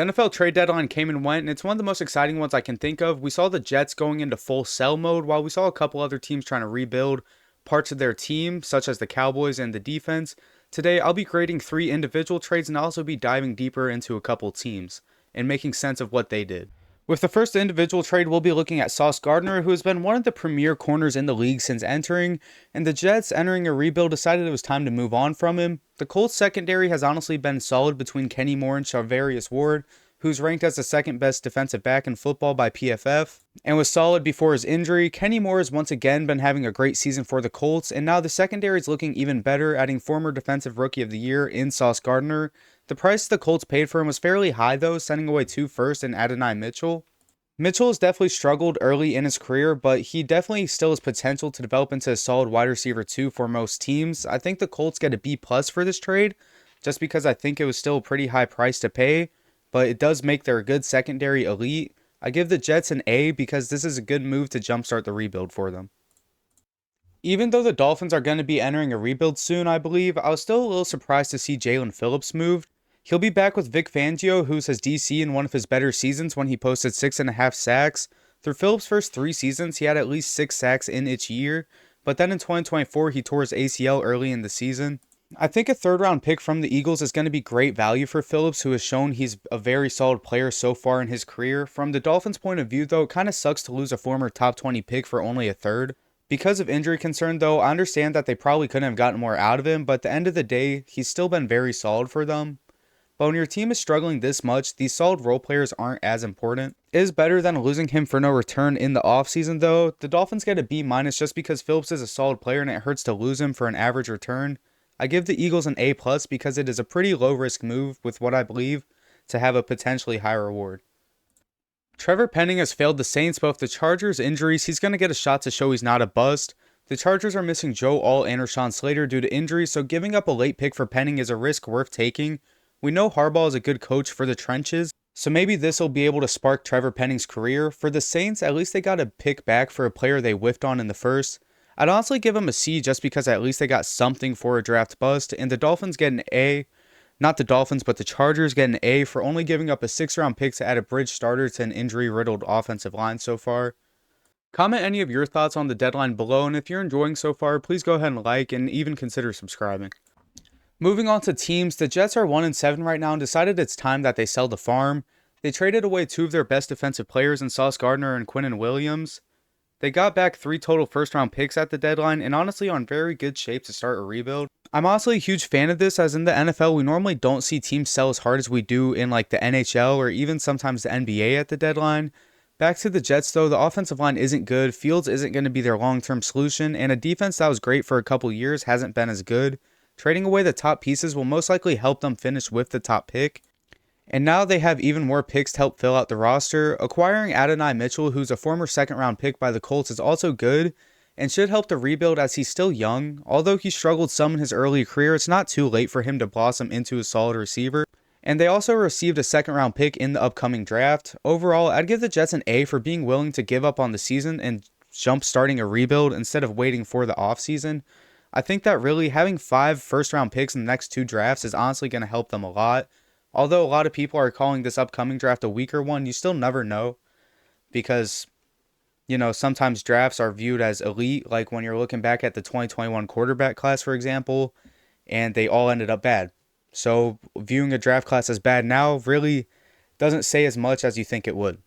The NFL trade deadline came and went, and it's one of the most exciting ones I can think of. We saw the Jets going into full sell mode, while we saw a couple other teams trying to rebuild parts of their team, such as the Cowboys and the defense. Today, I'll be grading 3 individual trades, and I'll also be diving deeper into a couple teams and making sense of what they did. With the first individual trade, we'll be looking at Sauce Gardner, who has been one of the premier corners in the league since entering, and the Jets, entering a rebuild, decided it was time to move on from him. The Colts secondary has honestly been solid between Kenny Moore and Charvarius Ward, who's ranked as the second best defensive back in football by PFF, and was solid before his injury. Kenny Moore has once again been having a great season for the Colts, and now the secondary is looking even better, adding former Defensive Rookie of the Year in Sauce Gardner. The price the Colts paid for him was fairly high though, sending away 2 firsts and Adonai Mitchell. Mitchell has definitely struggled early in his career, but he definitely still has potential to develop into a solid wide receiver 2 for most teams. I think the Colts get a B+ for this trade, just because I think it was still a pretty high price to pay, but it does make their good secondary elite. I give the Jets an A because this is a good move to jumpstart the rebuild for them. Even though the Dolphins are going to be entering a rebuild soon, I believe, I was still a little surprised to see Jaelan Phillips moved. He'll be back with Vic Fangio, who's his DC in one of his better seasons when he posted 6.5 sacks. Through Phillips' first 3 seasons, he had at least 6 sacks in each year, but then in 2024, he tore his ACL early in the season. I think a 3rd-round pick from the Eagles is going to be great value for Phillips, who has shown he's a very solid player so far in his career. From the Dolphins' point of view, though, it kind of sucks to lose a former top 20 pick for only a 3rd. Because of injury concern, though, I understand that they probably couldn't have gotten more out of him, but at the end of the day, he's still been very solid for them. But when your team is struggling this much, these solid role players aren't as important. It is better than losing him for no return in the offseason, though. The Dolphins get a B- just because Phillips is a solid player and it hurts to lose him for an average return. I give the Eagles an A+ because it is a pretty low-risk move with what I believe to have a potentially high reward. Trevor Penning has failed the Saints, but with the Chargers' injuries, he's going to get a shot to show he's not a bust. The Chargers are missing Joe Alt and Rashawn Slater due to injuries, so giving up a late pick for Penning is a risk worth taking. We know Harbaugh is a good coach for the trenches, so maybe this will be able to spark Trevor Penning's career. For the Saints, at least they got a pick back for a player they whiffed on in the first. I'd honestly give them a C just because at least they got something for a draft bust, and the Dolphins get an A. Not the Dolphins, but the Chargers get an A for only giving up a 6th-round pick to add a bridge starter to an injury-riddled offensive line so far. Comment any of your thoughts on the deadline below, and if you're enjoying so far, please go ahead and like and even consider subscribing. Moving on to teams, the Jets are 1-7 right now and decided it's time that they sell the farm. They traded away 2 of their best defensive players in Sauce Gardner and Quinnen Williams. They got back 3 total 1st-round picks at the deadline and honestly are in very good shape to start a rebuild. I'm honestly a huge fan of this, as in the NFL, we normally don't see teams sell as hard as we do in like the NHL or even sometimes the NBA at the deadline. Back to the Jets though, the offensive line isn't good, Fields isn't going to be their long-term solution, and a defense that was great for a couple years hasn't been as good. Trading away the top pieces will most likely help them finish with the top pick. And now they have even more picks to help fill out the roster. Acquiring Adonai Mitchell, who's a former 2nd-round pick by the Colts, is also good and should help the rebuild as he's still young. Although he struggled some in his early career, it's not too late for him to blossom into a solid receiver. And they also received a 2nd-round pick in the upcoming draft. Overall, I'd give the Jets an A for being willing to give up on the season and jump starting a rebuild instead of waiting for the offseason. I think that really having 5 1st-round picks in the next 2 drafts is honestly going to help them a lot. Although a lot of people are calling this upcoming draft a weaker one, you still never know. Because, sometimes drafts are viewed as elite, like when you're looking back at the 2021 quarterback class, for example, and they all ended up bad. So viewing a draft class as bad now really doesn't say as much as you think it would.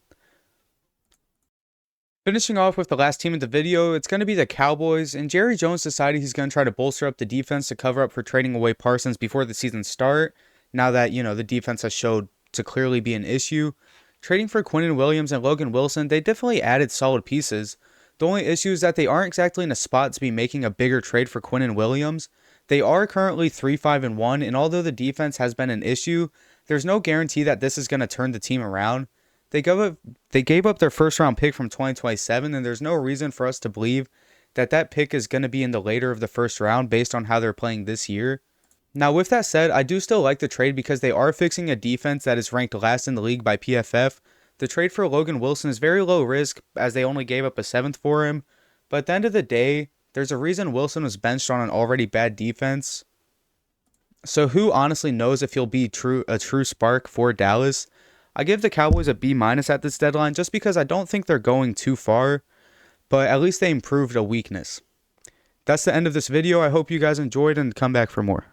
Finishing off with the last team in the video, it's going to be the Cowboys, and Jerry Jones decided he's going to try to bolster up the defense to cover up for trading away Parsons before the season start, now that, the defense has showed to clearly be an issue. Trading for Quinnen Williams and Logan Wilson, they definitely added solid pieces. The only issue is that they aren't exactly in a spot to be making a bigger trade for Quinnen Williams. They are currently 3-5-1, and although the defense has been an issue, there's no guarantee that this is going to turn the team around. They gave up their 1st-round pick from 2027, and there's no reason for us to believe that that pick is going to be in the later of the 1st round based on how they're playing this year. Now, with that said, I do still like the trade because they are fixing a defense that is ranked last in the league by PFF. The trade for Logan Wilson is very low risk as they only gave up a 7th for him, but at the end of the day, there's a reason Wilson was benched on an already bad defense. So who honestly knows if he'll be a true spark for Dallas? I give the Cowboys a B- at this deadline just because I don't think they're going too far, but at least they improved a weakness. That's the end of this video. I hope you guys enjoyed and come back for more.